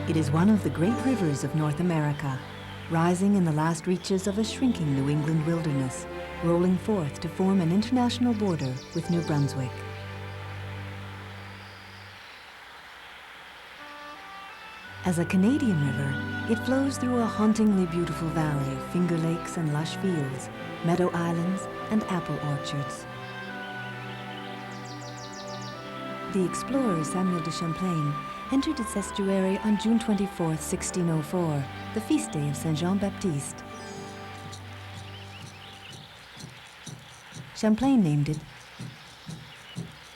It is one of the great rivers of North America, rising in the last reaches of a shrinking New England wilderness, rolling forth to form an international border with New Brunswick. As a Canadian river, it flows through a hauntingly beautiful valley of Finger Lakes and lush fields, meadow islands, and apple orchards. The explorer Samuel de Champlain entered its estuary on June 24, 1604, the feast day of Saint Jean-Baptiste. Champlain named it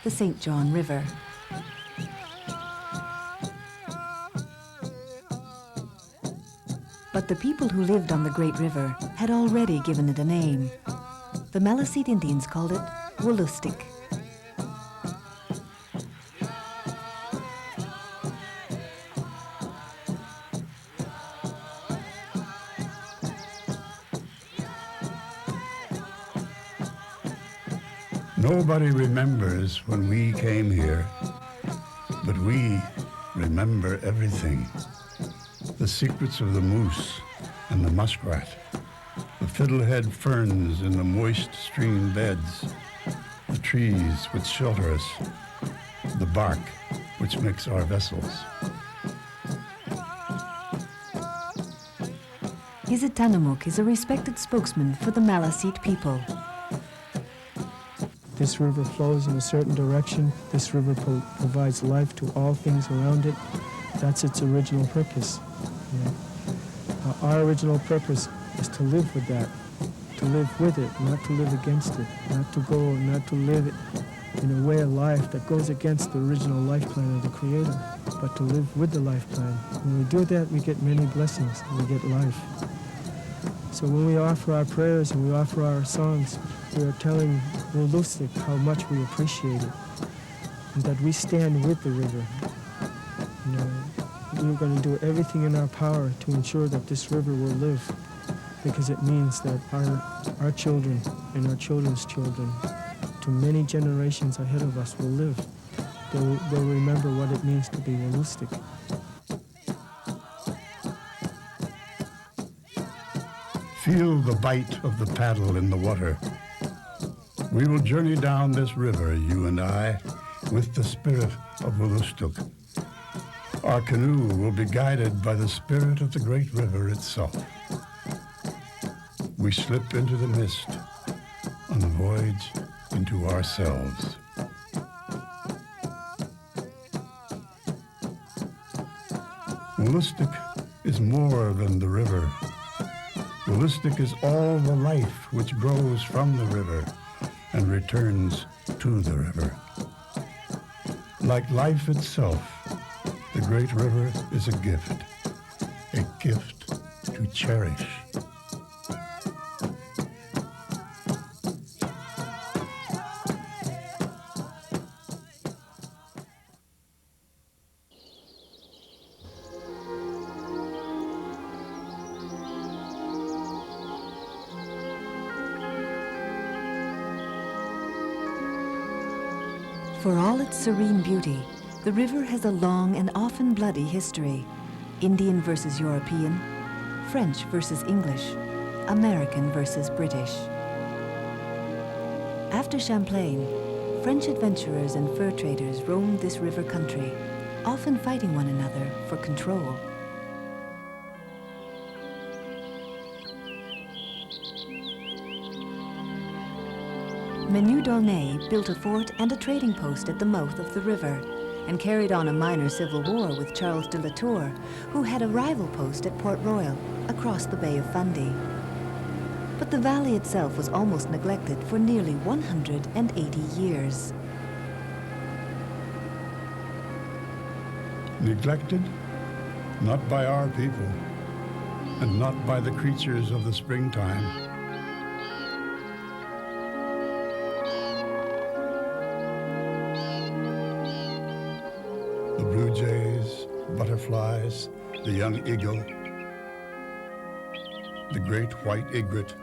the St. John River. But the people who lived on the Great River had already given it a name. The Maliseet Indians called it Wolustick. Nobody remembers when we came here, but we remember everything. The secrets of the moose and the muskrat, the fiddlehead ferns in the moist stream beds, the trees which shelter us, the bark which makes our vessels. Isitanamuk is a respected spokesman for the Maliseet people. This river flows in a certain direction. This river provides life to all things around it. That's its original purpose. You know? Our original purpose is to live with that, to live with it, not to live against it, not to live it in a way of life that goes against the original life plan of the Creator, but to live with the life plan. When we do that, we get many blessings, we get life. So when we offer our prayers and we offer our songs, we are telling Wolustick how much we appreciate it, and that we stand with the river. You know, we're going to do everything in our power to ensure that this river will live, because it means that our children and our children's children, to many generations ahead of us, will live. They'll remember what it means to be Wolustick. Feel the bite of the paddle in the water. We will journey down this river, you and I, with the spirit of Wolustick. Our canoe will be guided by the spirit of the great river itself. We slip into the mist on a voyage into ourselves. Wolustick is more than the river. Wolustick is all the life which grows from the river and returns to the river. Like life itself, the great river is a gift to cherish. For all its serene beauty, the river has a long and often bloody history. Indian versus European, French versus English, American versus British. After Champlain, French adventurers and fur traders roamed this river country, often fighting one another for control. Menu d'Aulnay built a fort and a trading post at the mouth of the river, and carried on a minor civil war with Charles de la Tour, who had a rival post at Port Royal, across the Bay of Fundy. But the valley itself was almost neglected for nearly 180 years. Neglected? Not by our people, and not by the creatures of the springtime. The blue jays, butterflies, the young eagle, the great white egret,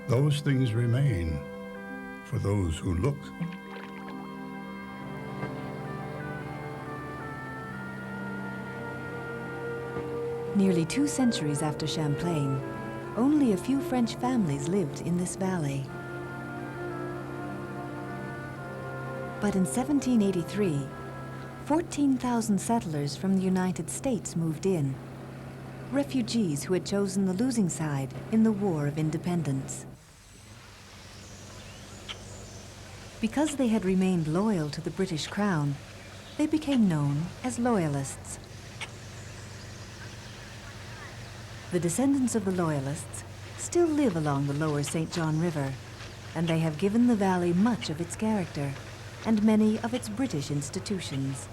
those things remain, for those who look. Nearly 2 centuries after Champlain, only a few French families lived in this valley. But in 1783, 14,000 settlers from the United States moved in, refugees who had chosen the losing side in the War of Independence. Because they had remained loyal to the British Crown, they became known as Loyalists. The descendants of the Loyalists still live along the lower St. John River, and they have given the valley much of its character and many of its British institutions.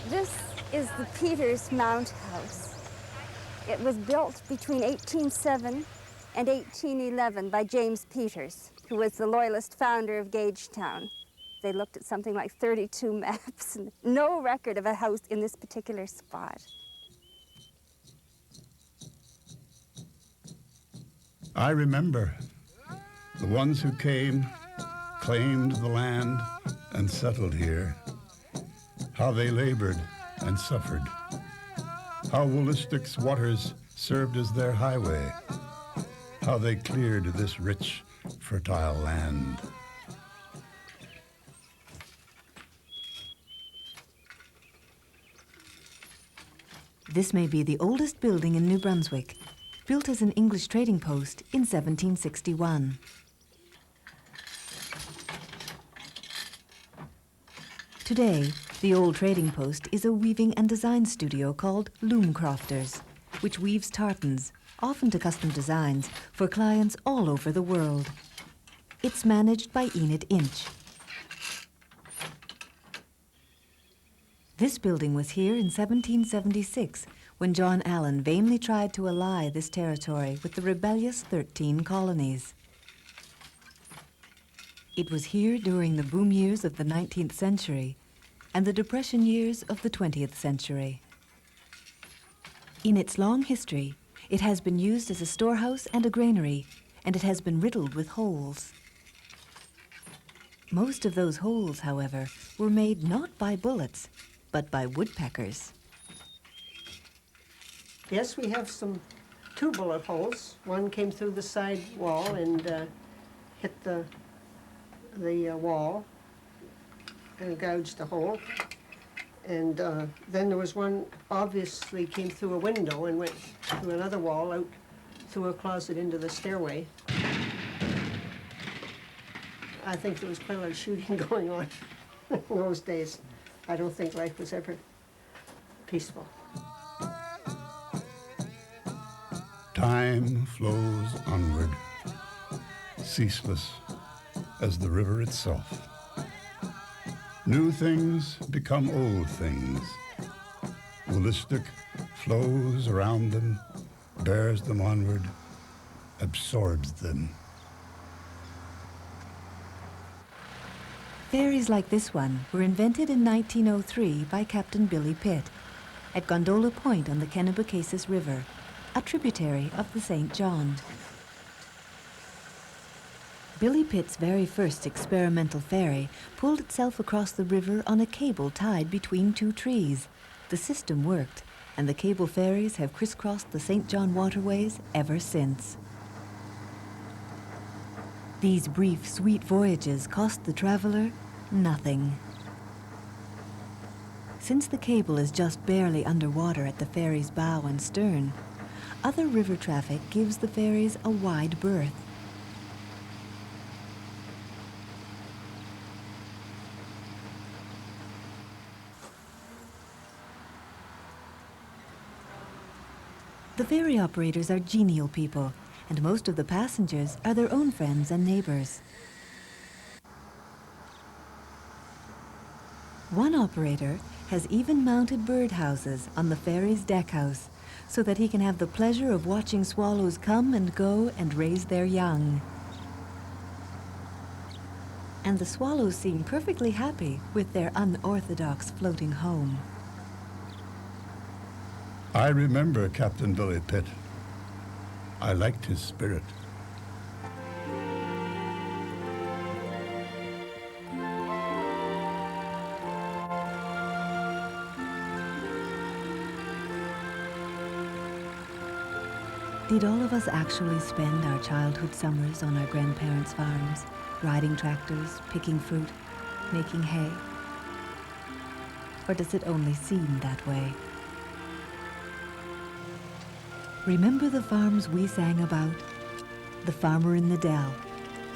This is the Peters Mount House. It was built between 1807 and 1811 by James Peters, who was the Loyalist founder of Gagetown. They looked at something like 32 maps and no record of a house in this particular spot. I remember the ones who came, claimed the land, and settled here, how they labored and suffered, how Wolastoq's waters served as their highway, how they cleared this rich, fertile land. This may be the oldest building in New Brunswick, built as an English trading post in 1761. Today, the old trading post is a weaving and design studio called Loom Crofters, which weaves tartans, often to custom designs, for clients all over the world. It's managed by Enid Inch. This building was here in 1776, when John Allen vainly tried to ally this territory with the rebellious 13 colonies. It was here during the boom years of the 19th century and the depression years of the 20th century. In its long history, it has been used as a storehouse and a granary, and it has been riddled with holes. Most of those holes, however, were made not by bullets, but by woodpeckers. Yes, we have two bullet holes. One came through the side wall and hit the wall and gouged the hole. And then there was one obviously came through a window and went through another wall out through a closet into the stairway. I think there was quite a lot of shooting going on in those days. I don't think life was ever peaceful. Time flows onward, ceaseless as the river itself. New things become old things. Wolastoq flows around them, bears them onward, absorbs them. Ferries like this one were invented in 1903 by Captain Billy Pitt at Gondola Point on the Kennebecasis River, a tributary of the St. John. Billy Pitt's very first experimental ferry pulled itself across the river on a cable tied between 2 trees. The system worked, and the cable ferries have crisscrossed the St. John waterways ever since. These brief, sweet voyages cost the traveler nothing. Since the cable is just barely underwater at the ferry's bow and stern, other river traffic gives the ferries a wide berth. The ferry operators are genial people, and most of the passengers are their own friends and neighbors. One operator has even mounted birdhouses on the ferry's deckhouse so that he can have the pleasure of watching swallows come and go and raise their young. And the swallows seem perfectly happy with their unorthodox floating home. I remember Captain Billy Pitt. I liked his spirit. Did all of us actually spend our childhood summers on our grandparents' farms, riding tractors, picking fruit, making hay? Or does it only seem that way? Remember the farms we sang about? The farmer in the dell.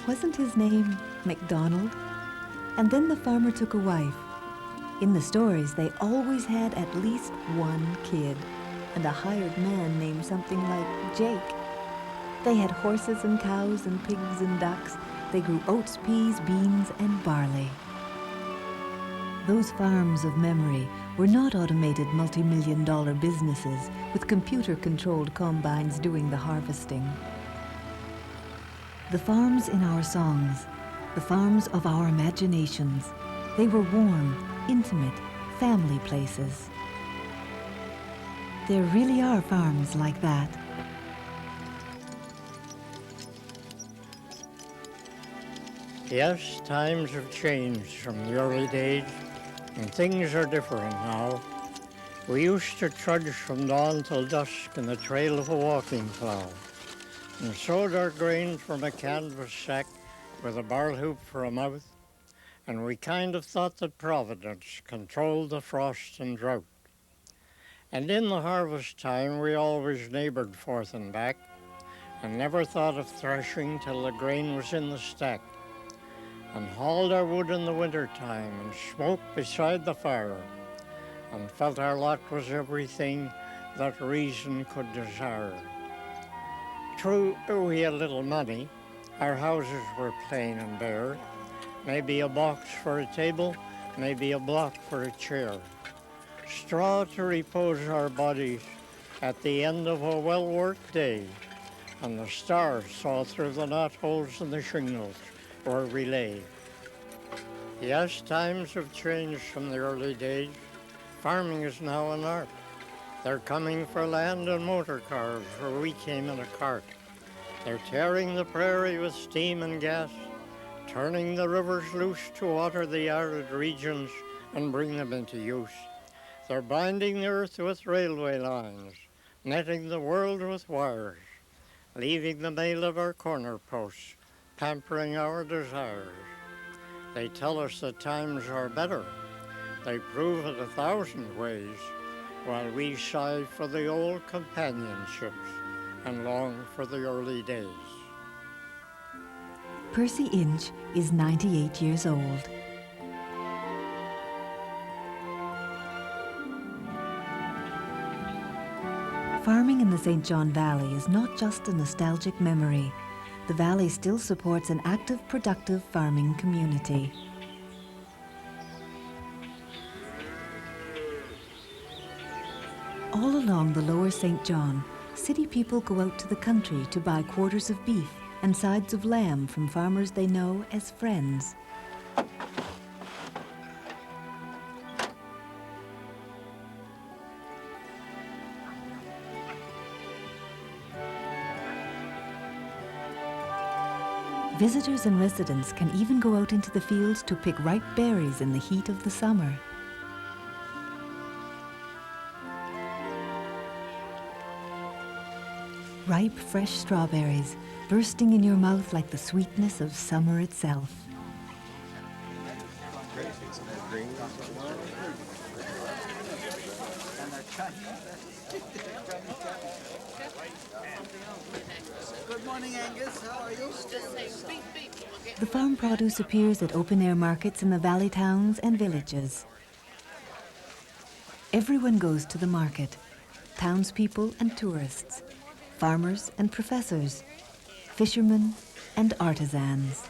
Wasn't his name MacDonald? And then the farmer took a wife. In the stories, they always had at least one kid, and a hired man named something like Jake. They had horses and cows and pigs and ducks. They grew oats, peas, beans, and barley. Those farms of memory were not automated multi-million-dollar businesses with computer-controlled combines doing the harvesting. The farms in our songs, the farms of our imaginations, they were warm, intimate, family places. There really are farms like that. Yes, times have changed from the early days, and things are different now. We used to trudge from dawn till dusk in the trail of a walking plow, and sowed our grain from a canvas sack with a barrel hoop for a mouth, and we kind of thought that Providence controlled the frost and drought. And in the harvest time we always neighbored forth and back, and never thought of threshing till the grain was in the stack, and hauled our wood in the winter time and smoked beside the fire, and felt our lot was everything that reason could desire. True, we had little money, our houses were plain and bare, maybe a box for a table, maybe a block for a chair. Straw to repose our bodies at the end of a well-worked day, and the stars saw through the knotholes in the shingles where we lay. Yes, times have changed from the early days. Farming is now an art. They're coming for land and motor cars where we came in a cart. They're tearing the prairie with steam and gas, turning the rivers loose to water the arid regions and bring them into use. They're binding the earth with railway lines, netting the world with wires, leaving the mail of our corner posts, pampering our desires. They tell us that times are better. They prove it 1,000 ways, while we sigh for the old companionships and long for the early days. Percy Inch is 98 years old. Farming in the St. John Valley is not just a nostalgic memory. The valley still supports an active, productive farming community. All along the lower St. John, city people go out to the country to buy quarters of beef and sides of lamb from farmers they know as friends. Visitors and residents can even go out into the fields to pick ripe berries in the heat of the summer. Ripe, fresh strawberries, bursting in your mouth like the sweetness of summer itself. Good morning, Angus. How are you? The farm produce appears at open-air markets in the valley towns and villages. Everyone goes to the market, townspeople and tourists, farmers and professors, fishermen and artisans.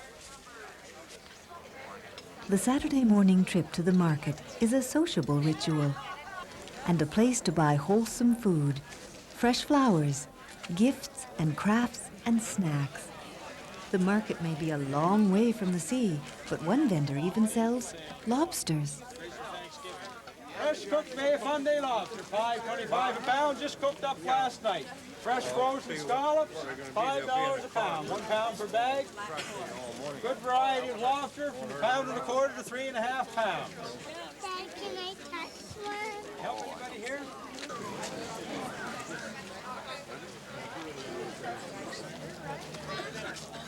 The Saturday morning trip to the market is a sociable ritual and a place to buy wholesome food, fresh flowers, gifts and crafts and snacks. The market may be a long way from the sea, but one vendor even sells lobsters. Fresh cooked Bay Funday lobster, $5.25 a pound, just cooked up last night. Fresh frozen scallops, $5 a pound, 1 pound per bag. Good variety of lobster from £1.25 to 3.5 pounds. Dad, can I touch one? Help anybody here?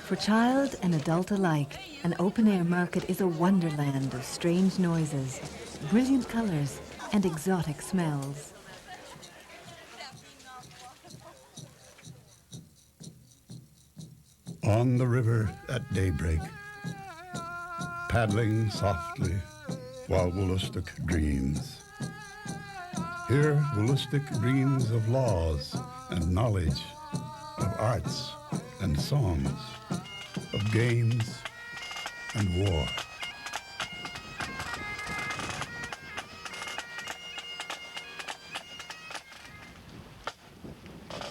For child and adult alike, an open-air market is a wonderland of strange noises, brilliant colors, and exotic smells. On the river at daybreak, paddling softly while Woollistic dreams. Here Woollistic dreams of laws and knowledge, of arts and songs, of games and war.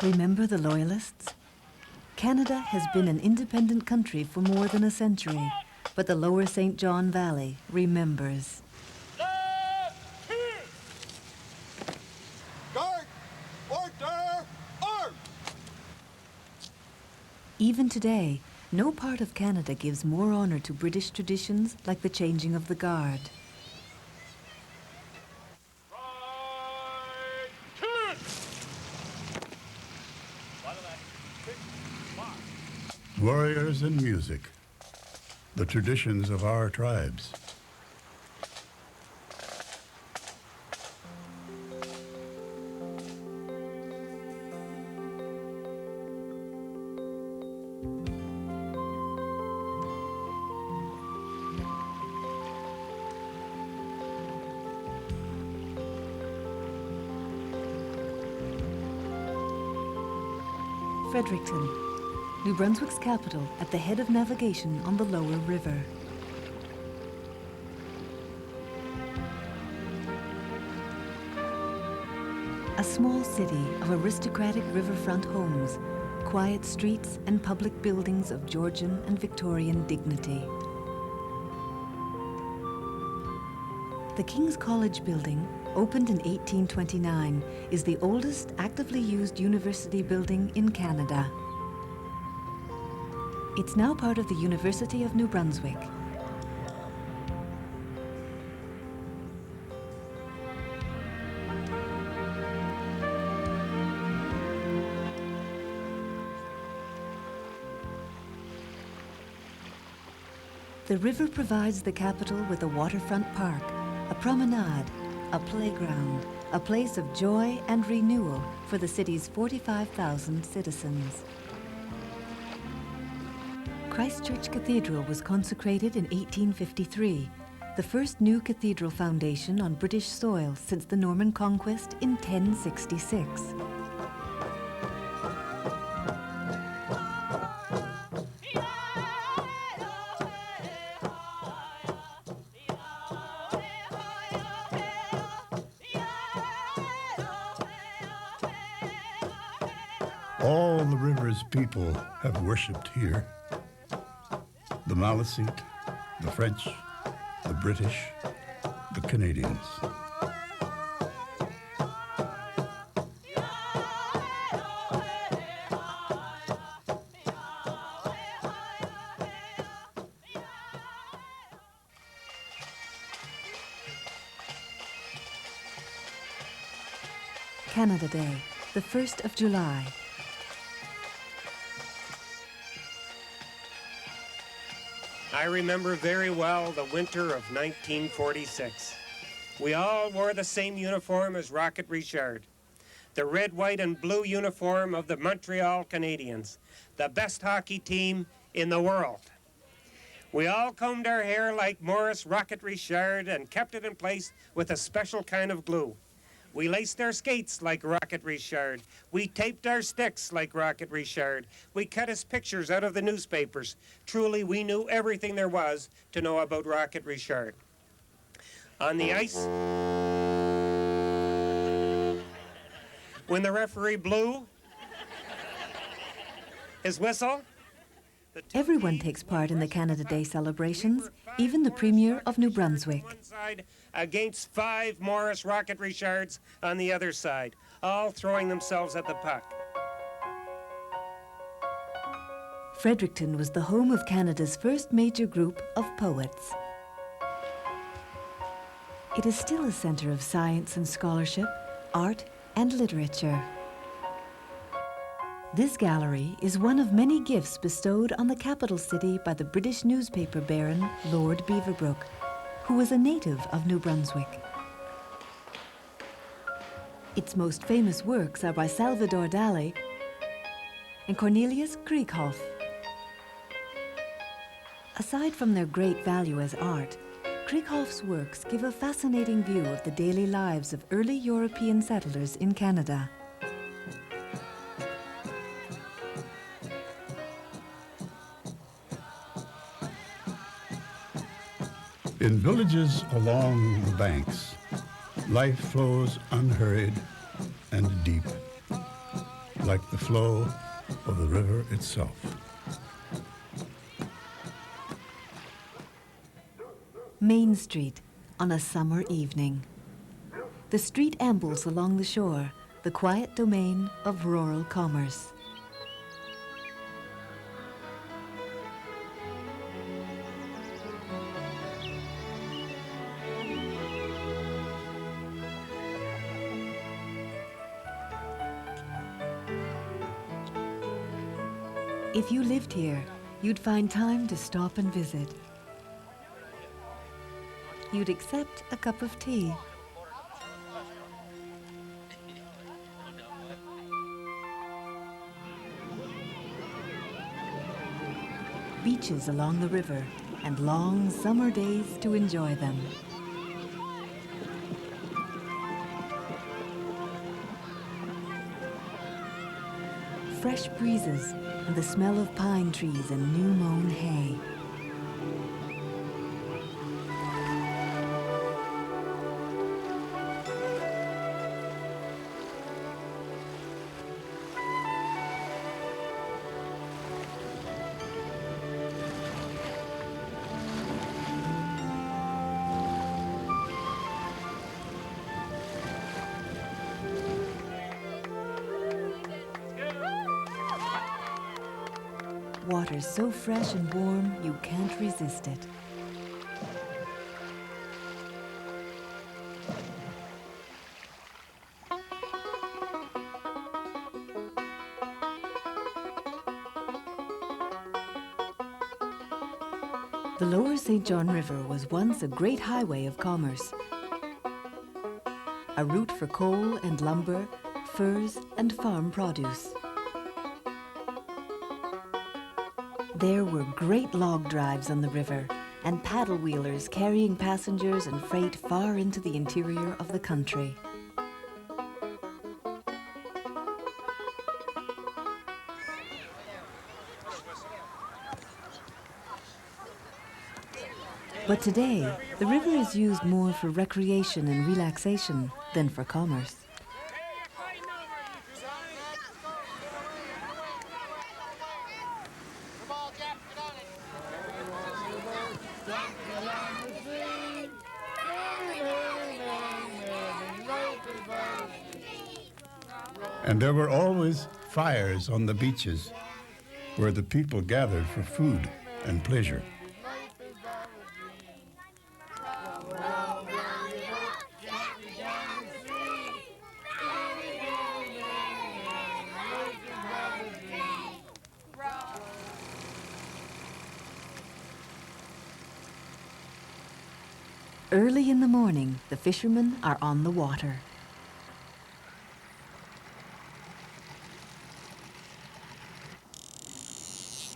Remember the Loyalists? Canada has been an independent country for more than a century, but the lower St. John Valley remembers. Guard! Order! Arm! Even today, no part of Canada gives more honor to British traditions like the changing of the guard. Warriors and music, the traditions of our tribes. Fredericton, New Brunswick's capital at the head of navigation on the lower river. A small city of aristocratic riverfront homes, quiet streets and public buildings of Georgian and Victorian dignity. The King's College building, opened in 1829, is the oldest actively used university building in Canada. It's now part of the University of New Brunswick. The river provides the capital with a waterfront park, a promenade, a playground, a place of joy and renewal for the city's 45,000 citizens. Christchurch Cathedral was consecrated in 1853, the first new cathedral foundation on British soil since the Norman Conquest in 1066. All the river's people have worshipped here. The Maliseet, the French, the British, the Canadians. Canada Day, the 1st of July. I remember very well the winter of 1946. We all wore the same uniform as Rocket Richard, the red, white, and blue uniform of the Montreal Canadiens, the best hockey team in the world. We all combed our hair like Morris Rocket Richard and kept it in place with a special kind of glue. We laced our skates like Rocket Richard. We taped our sticks like Rocket Richard. We cut his pictures out of the newspapers. Truly, we knew everything there was to know about Rocket Richard. On the ice, when the referee blew his whistle, Everyone takes part in the Canada Day celebrations, even the Premier of New Brunswick. one side against 5 Morris Rocket Richards on the other side, all throwing themselves at the puck. Fredericton was the home of Canada's first major group of poets. It is still a centre of science and scholarship, art and literature. This gallery is one of many gifts bestowed on the capital city by the British newspaper baron Lord Beaverbrook, who was a native of New Brunswick. Its most famous works are by Salvador Dali and Cornelius Krieghoff. Aside from their great value as art, Krieghoff's works give a fascinating view of the daily lives of early European settlers in Canada. In villages along the banks, life flows unhurried and deep, like the flow of the river itself. Main Street on a summer evening. The street ambles along the shore, the quiet domain of rural commerce. If you lived here, you'd find time to stop and visit. You'd accept a cup of tea. Beaches along the river and long summer days to enjoy them. Fresh breezes and the smell of pine trees and new-mown hay. Water so fresh and warm, you can't resist it. The Lower St. John River was once a great highway of commerce, a route for coal and lumber, furs and farm produce. There were great log drives on the river and paddle wheelers carrying passengers and freight far into the interior of the country. But today, the river is used more for recreation and relaxation than for commerce. And there were always fires on the beaches where the people gathered for food and pleasure. Early in the morning, the fishermen are on the water.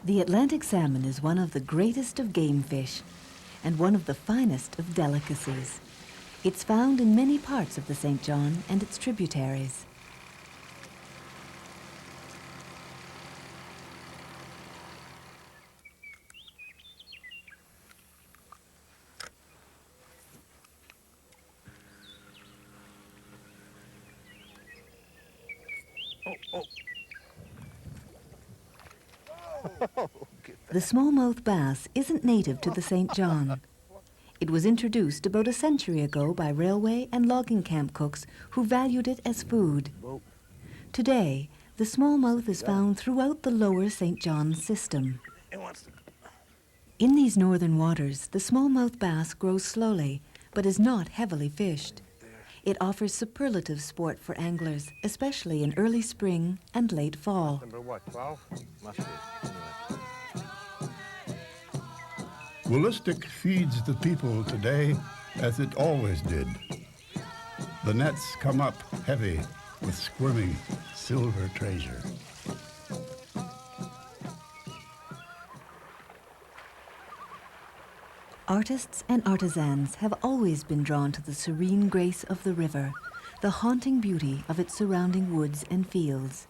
The Atlantic salmon is one of the greatest of game fish and one of the finest of delicacies. It's found in many parts of the St. John and its tributaries. The smallmouth bass isn't native to the St. John. It was introduced about a century ago by railway and logging camp cooks who valued it as food. Today, the smallmouth is found throughout the lower St. John system. In these northern waters, the smallmouth bass grows slowly, but is not heavily fished. It offers superlative sport for anglers, especially in early spring and late fall. Number what, 12? Must be. Anyway. Willistic feeds the people today as it always did. The nets come up heavy with squirming silver treasure. Artists and artisans have always been drawn to the serene grace of the river, the haunting beauty of its surrounding woods and fields.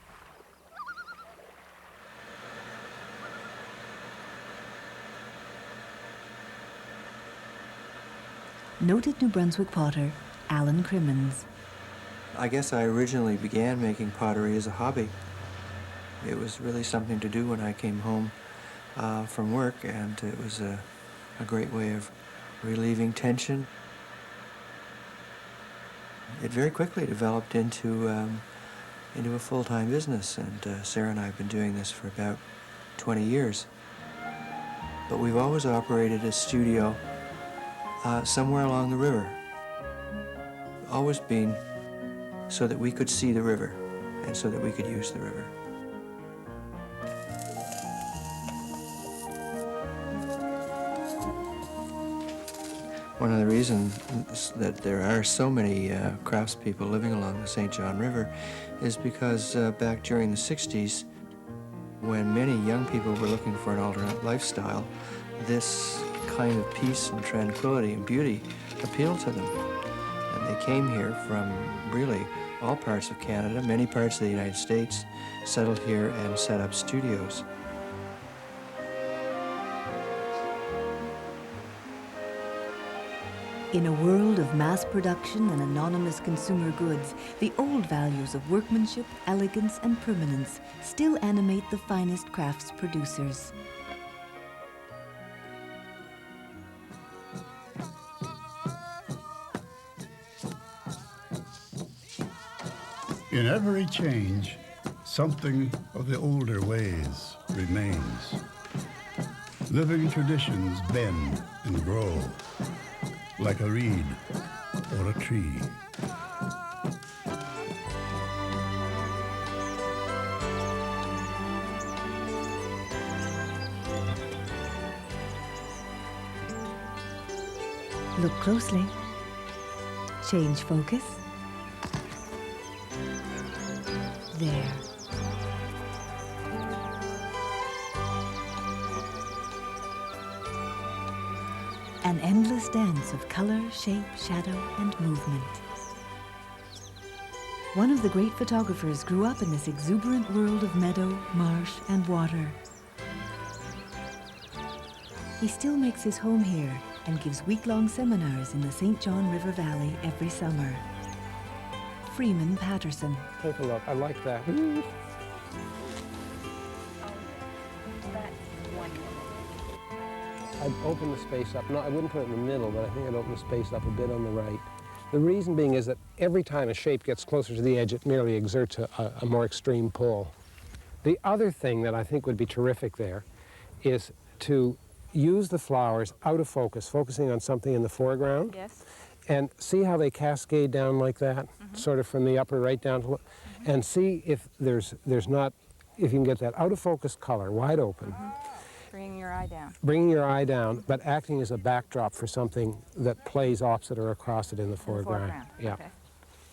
Noted New Brunswick potter Alan Crimmins. I guess I originally began making pottery as a hobby. It was really something to do when I came home from work, and it was a great way of relieving tension. It very quickly developed into a full-time business, and Sarah and I have been doing this for about 20 years. But we've always operated a studio somewhere along the river. Always been so that we could see the river and so that we could use the river. One of the reasons that there are so many craftspeople living along the St. John River is because back during the 60s, when many young people were looking for an alternate lifestyle, this kind of peace and tranquility and beauty appealed to them. And they came here from really all parts of Canada, many parts of the United States, settled here and set up studios. In a world of mass production and anonymous consumer goods, the old values of workmanship, elegance, and permanence still animate the finest crafts producers. In every change, something of the older ways remains. Living traditions bend and grow, like a reed or a tree. Look closely. Change focus. There. An endless dance of color, shape, shadow, and movement. One of the great photographers grew up in this exuberant world of meadow, marsh, and water. He still makes his home here and gives week-long seminars in the St. John River Valley every summer. Freeman Patterson. Take a look. I like that. I'd open the space up. No, I wouldn't put it in the middle, but I think I'd open the space up a bit on the right. The reason being is that every time a shape gets closer to the edge, it merely exerts a more extreme pull. The other thing that I think would be terrific there is to use the flowers out of focus, focusing on something in the foreground. Yes. And see how they cascade down like that, sort of from the upper right down to, and see if there's not, if you can get that out of focus color, wide open. Bringing your eye down. Bringing your eye down, but acting as a backdrop for something that plays opposite or across it in the foreground. Yeah. Okay.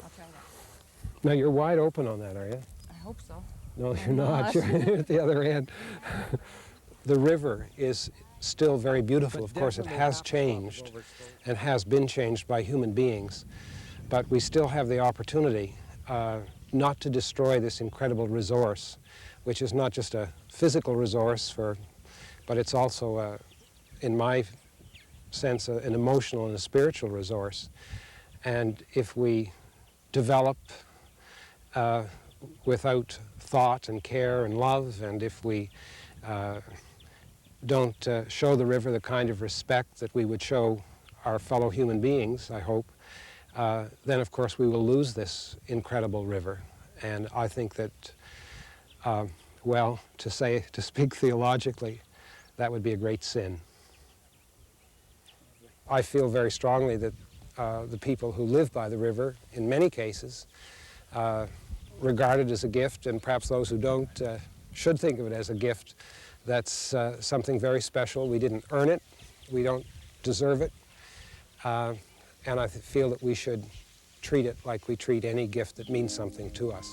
I'll try that. Now you're wide open on that, are you? I hope so. No, you're not. You're at the other end. The river is still very beautiful. Of course, it has changed and has been changed by human beings, but we still have the opportunity not to destroy this incredible resource, which is not just a physical resource, but it's also, in my sense, an emotional and a spiritual resource. And if we develop without thought and care and love, and if we don't show the river the kind of respect that we would show our fellow human beings, I hope, then of course we will lose this incredible river. And I think that, well, to speak theologically, that would be a great sin. I feel very strongly that the people who live by the river, in many cases, regard it as a gift, and perhaps those who don't should think of it as a gift. That's something very special. We didn't earn it. We don't deserve it. And I feel that we should treat it like we treat any gift that means something to us.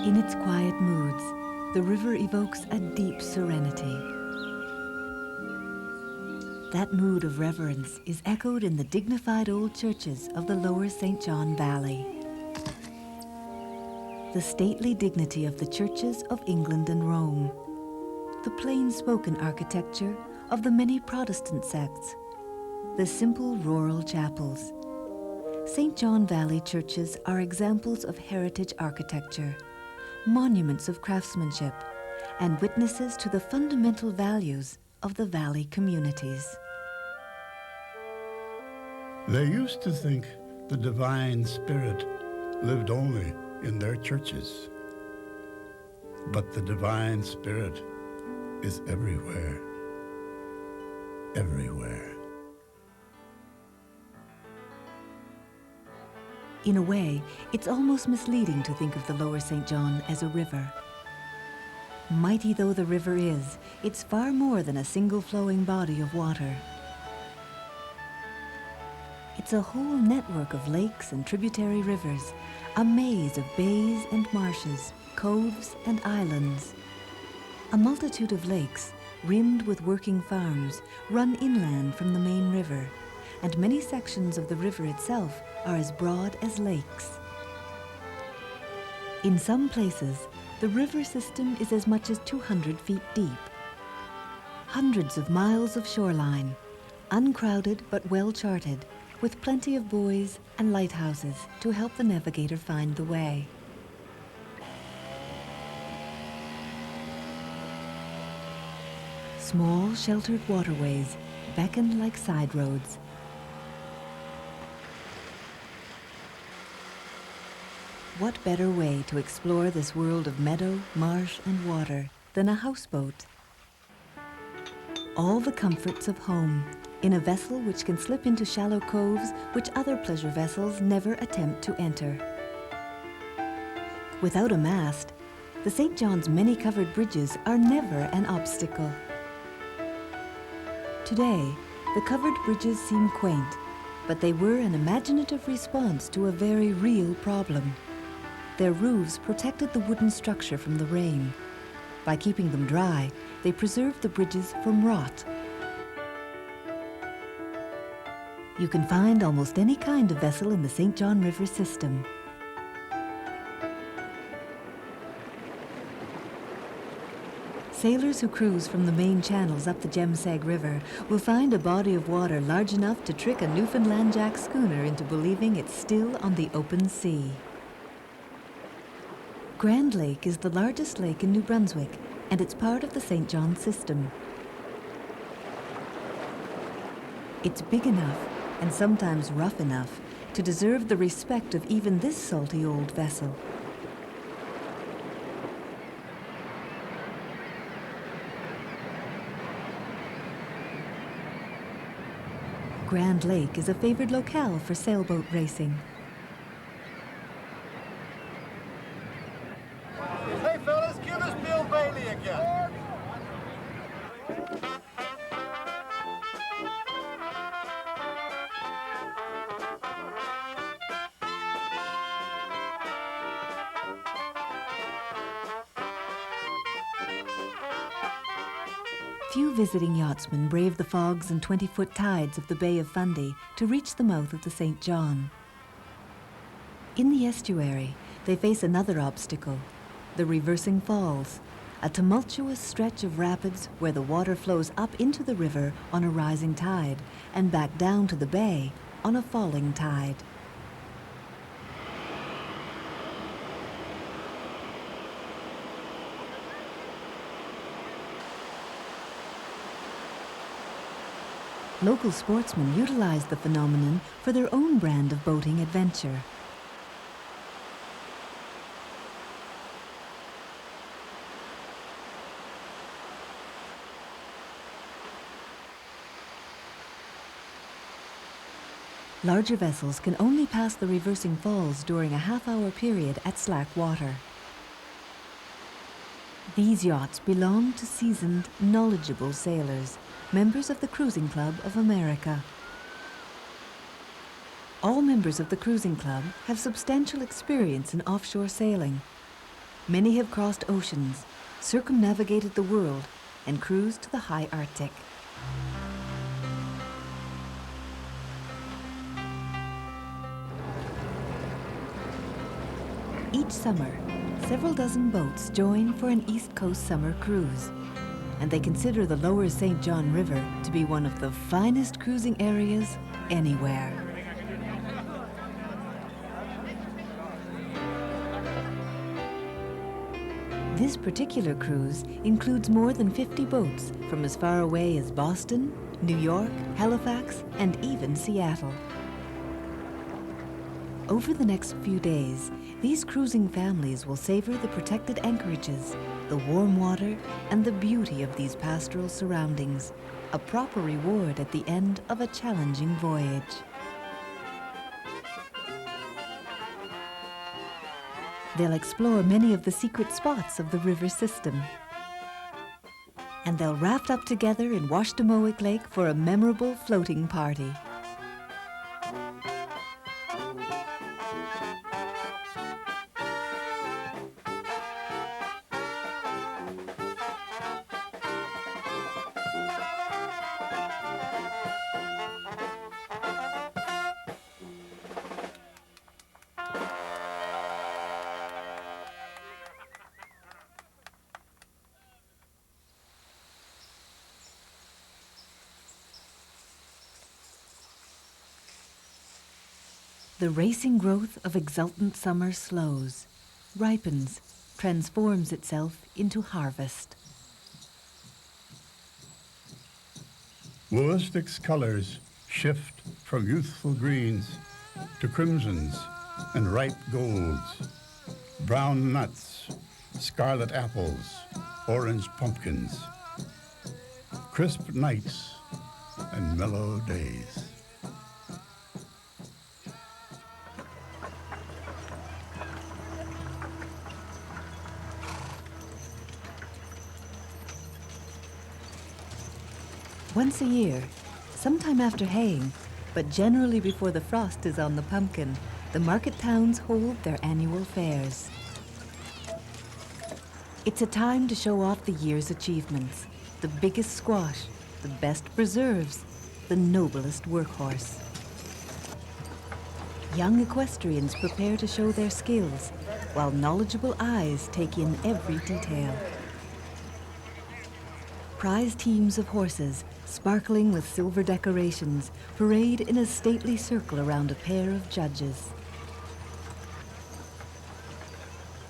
In its quiet moods, the river evokes a deep serenity. That mood of reverence is echoed in the dignified old churches of the lower St. John Valley. The stately dignity of the churches of England and Rome. The plain-spoken architecture of the many Protestant sects. The simple rural chapels. St. John Valley churches are examples of heritage architecture, monuments of craftsmanship, and witnesses to the fundamental values of the valley communities. They used to think the divine spirit lived only in their churches. But the divine spirit is everywhere. Everywhere. In a way, it's almost misleading to think of the lower St. John as a river. Mighty though the river is, it's far more than a single flowing body of water. It's a whole network of lakes and tributary rivers, a maze of bays and marshes, coves and islands. A multitude of lakes, rimmed with working farms, run inland from the main river, and many sections of the river itself are as broad as lakes. In some places, the river system is as much as 200 feet deep. Hundreds of miles of shoreline, uncrowded but well charted, with plenty of buoys and lighthouses to help the navigator find the way. Small, sheltered waterways beckon like side roads. What better way to explore this world of meadow, marsh, and water than a houseboat? All the comforts of home in a vessel which can slip into shallow coves which other pleasure vessels never attempt to enter. Without a mast, the St. John's many covered bridges are never an obstacle. Today, the covered bridges seem quaint, but they were an imaginative response to a very real problem. Their roofs protected the wooden structure from the rain. By keeping them dry, they preserved the bridges from rot. You can find almost any kind of vessel in the St. John River system. Sailors who cruise from the main channels up the Jemseg River will find a body of water large enough to trick a Newfoundland Jack schooner into believing it's still on the open sea. Grand Lake is the largest lake in New Brunswick, and it's part of the St. John system. It's big enough, and sometimes rough enough, to deserve the respect of even this salty old vessel. Grand Lake is a favored locale for sailboat racing. Hey fellas, give us Bill Bailey again. Few visiting yachtsmen brave the fogs and 20-foot tides of the Bay of Fundy to reach the mouth of the St. John. In the estuary, they face another obstacle, the reversing falls, a tumultuous stretch of rapids where the water flows up into the river on a rising tide and back down to the bay on a falling tide. Local sportsmen utilize the phenomenon for their own brand of boating adventure. Larger vessels can only pass the reversing falls during a half-hour period at slack water. These yachts belong to seasoned, knowledgeable sailors, members of the Cruising Club of America. All members of the Cruising Club have substantial experience in offshore sailing. Many have crossed oceans, circumnavigated the world, and cruised to the high Arctic. Each summer, several dozen boats join for an East Coast summer cruise, and they consider the lower St. John River to be one of the finest cruising areas anywhere. This particular cruise includes more than 50 boats from as far away as Boston, New York, Halifax, and even Seattle. Over the next few days, these cruising families will savor the protected anchorages, the warm water, and the beauty of these pastoral surroundings, a proper reward at the end of a challenging voyage. They'll explore many of the secret spots of the river system. And they'll raft up together in Washtemowick Lake for a memorable floating party. The racing growth of exultant summer slows, ripens, transforms itself into harvest. Woollistic's colors shift from youthful greens to crimsons and ripe golds, brown nuts, scarlet apples, orange pumpkins, crisp nights and mellow days. Once a year, sometime after haying, but generally before the frost is on the pumpkin, the market towns hold their annual fairs. It's a time to show off the year's achievements, the biggest squash, the best preserves, the noblest workhorse. Young equestrians prepare to show their skills, while knowledgeable eyes take in every detail. Prize teams of horses, sparkling with silver decorations, parade in a stately circle around a pair of judges.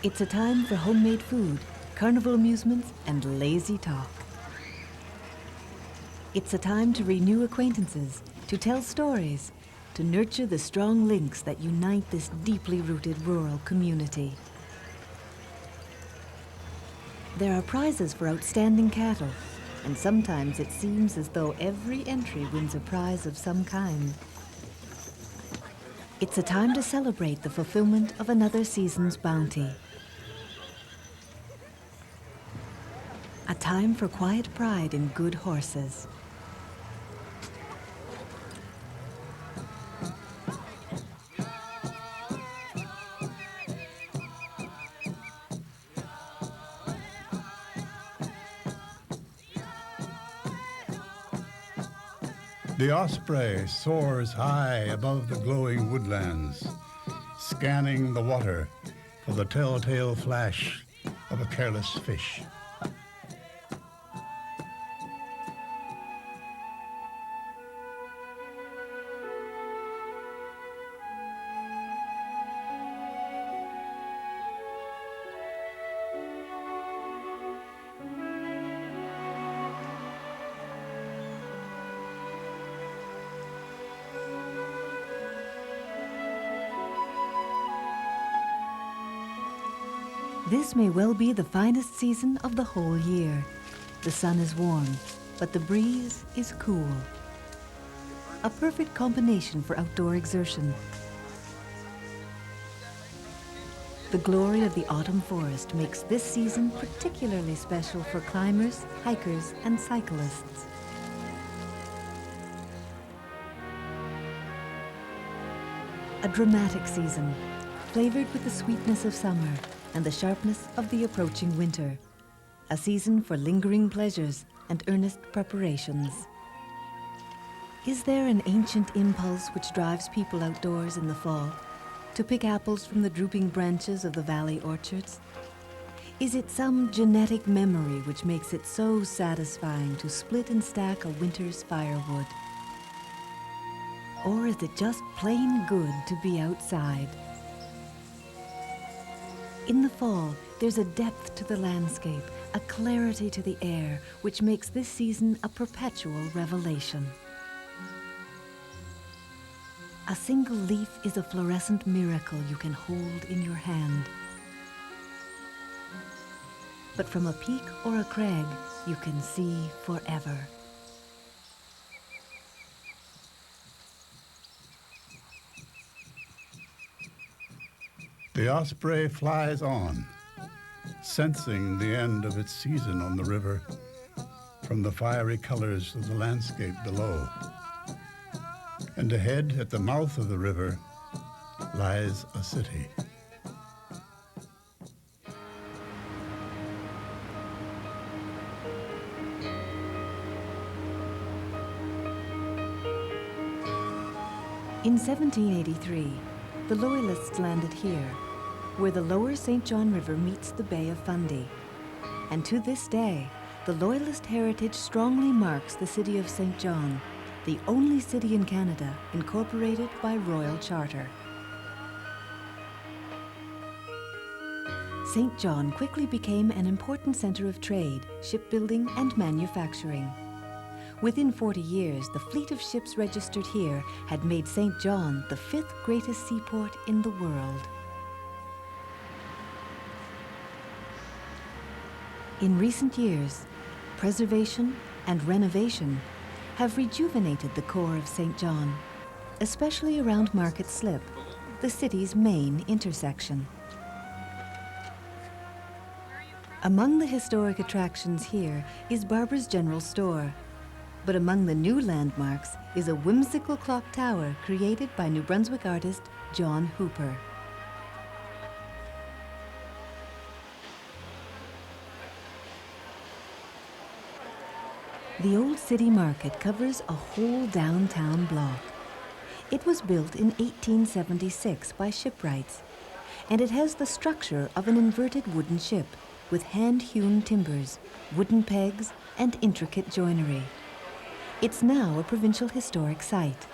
It's a time for homemade food, carnival amusements, and lazy talk. It's a time to renew acquaintances, to tell stories, to nurture the strong links that unite this deeply rooted rural community. There are prizes for outstanding cattle, and sometimes it seems as though every entry wins a prize of some kind. It's a time to celebrate the fulfillment of another season's bounty. A time for quiet pride in good horses. The osprey soars high above the glowing woodlands, scanning the water for the telltale flash of a careless fish. This may well be the finest season of the whole year. The sun is warm, but the breeze is cool. a perfect combination for outdoor exertion. The glory of the autumn forest makes this season particularly special for climbers, hikers, and cyclists. A dramatic season, flavored with the sweetness of summer and the sharpness of the approaching winter. A season for lingering pleasures and earnest preparations. Is there an ancient impulse which drives people outdoors in the fall? To pick apples from the drooping branches of the valley orchards? Is it some genetic memory which makes it so satisfying to split and stack a winter's firewood? Or is it just plain good to be outside? In the fall, there's a depth to the landscape, a clarity to the air, which makes this season a perpetual revelation. A single leaf is a fluorescent miracle you can hold in your hand. But from a peak or a crag, you can see forever. The osprey flies on, sensing the end of its season on the river from the fiery colors of the landscape below. And ahead, at the mouth of the river, lies a city. In 1783, the Loyalists landed here, where the lower St. John River meets the Bay of Fundy. And to this day, the Loyalist heritage strongly marks the city of St. John, the only city in Canada incorporated by royal charter. St. John quickly became an important center of trade, shipbuilding, and manufacturing. Within 40 years, the fleet of ships registered here had made St. John the 5th greatest seaport in the world. In recent years, preservation and renovation have rejuvenated the core of St. John, especially around Market Slip, the city's main intersection. Among the historic attractions here is Barbara's General Store, but among the new landmarks is a whimsical clock tower created by New Brunswick artist John Hooper. The Old City Market covers a whole downtown block. It was built in 1876 by shipwrights, and it has the structure of an inverted wooden ship with hand-hewn timbers, wooden pegs, and intricate joinery. It's now a provincial historic site.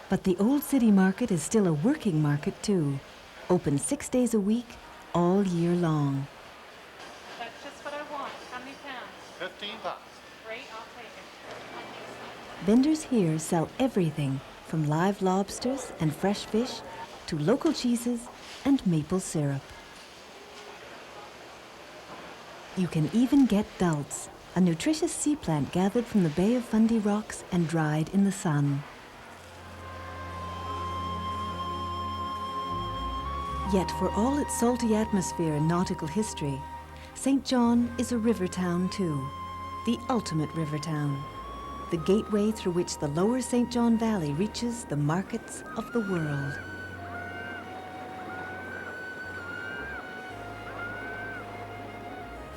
But the Old City Market is still a working market too, open 6 days a week, all year long. That's just what I want. How many pounds? 15 pounds. Great, I'll take it. Vendors here sell everything from live lobsters and fresh fish to local cheeses and maple syrup. You can even get dulse, a nutritious sea plant gathered from the Bay of Fundy rocks and dried in the sun. Yet for all its salty atmosphere and nautical history, St. John is a river town too, the ultimate river town, the gateway through which the lower St. John Valley reaches the markets of the world.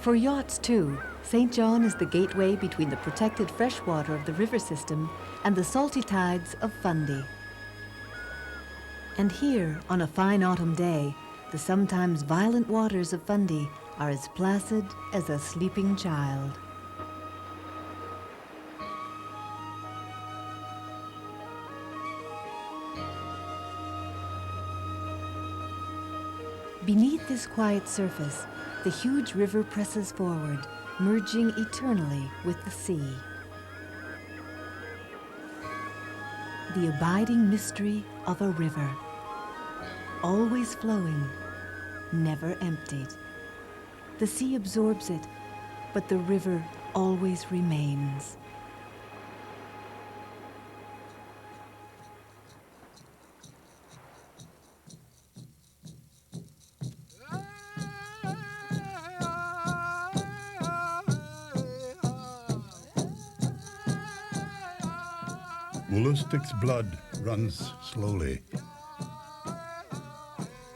For yachts too, St. John is the gateway between the protected freshwater of the river system and the salty tides of Fundy. And here, on a fine autumn day, the sometimes violent waters of Fundy are as placid as a sleeping child. Beneath this quiet surface, the huge river presses forward, merging eternally with the sea. The abiding mystery of a river, always flowing, never emptied. The sea absorbs it, but the river always remains. Woollistic's blood runs slowly.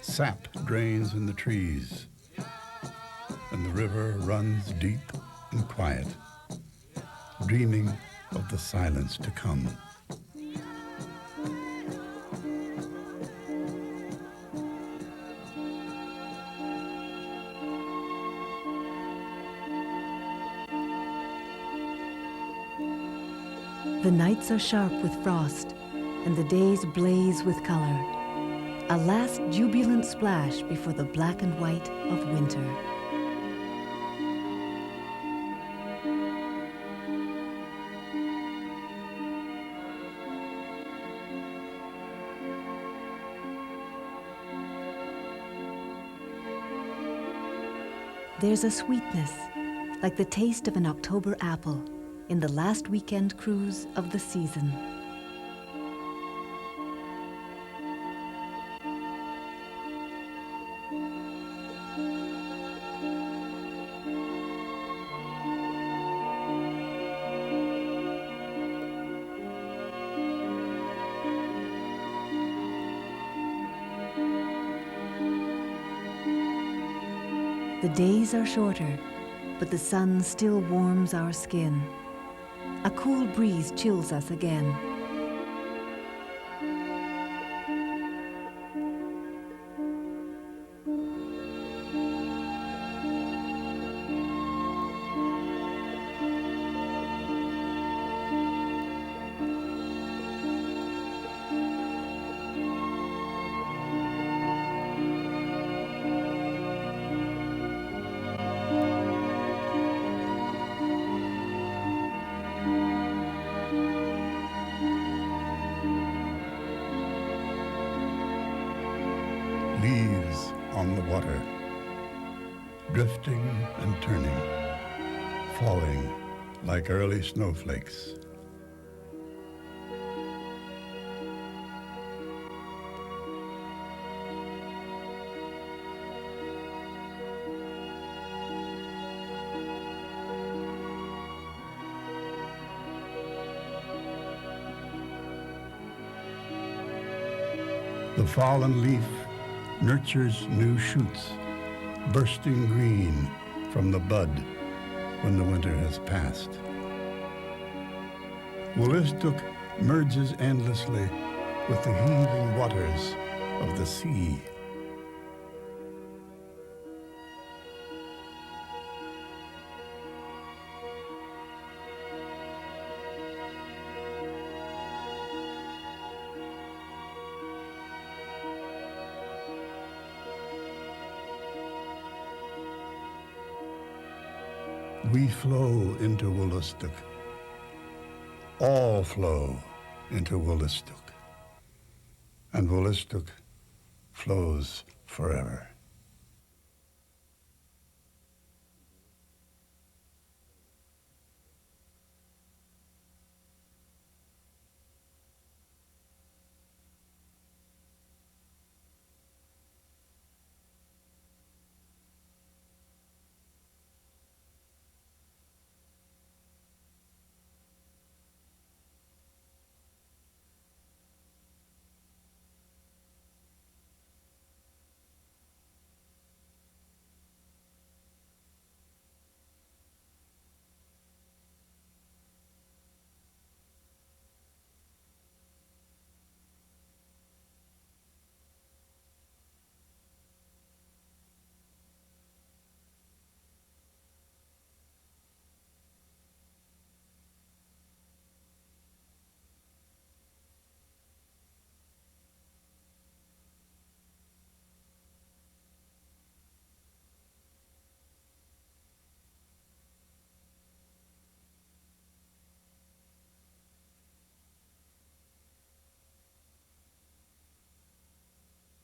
Sap drains in the trees, and the river runs deep and quiet, dreaming of the silence to come. The nights are sharp with frost, and the days blaze with color. A last jubilant splash before the black and white of winter. There's a sweetness, like the taste of an October apple, in the last weekend cruise of the season. The days are shorter, but the sun still warms our skin. A cool breeze chills us again. Leaves on the water, drifting and turning, falling like early snowflakes. The fallen leaf nurtures new shoots, bursting green from the bud when the winter has passed. Woollistic merges endlessly with the heaving waters of the sea. We flow into Woollistic. All flow into Woollistic. And Woollistic flows forever.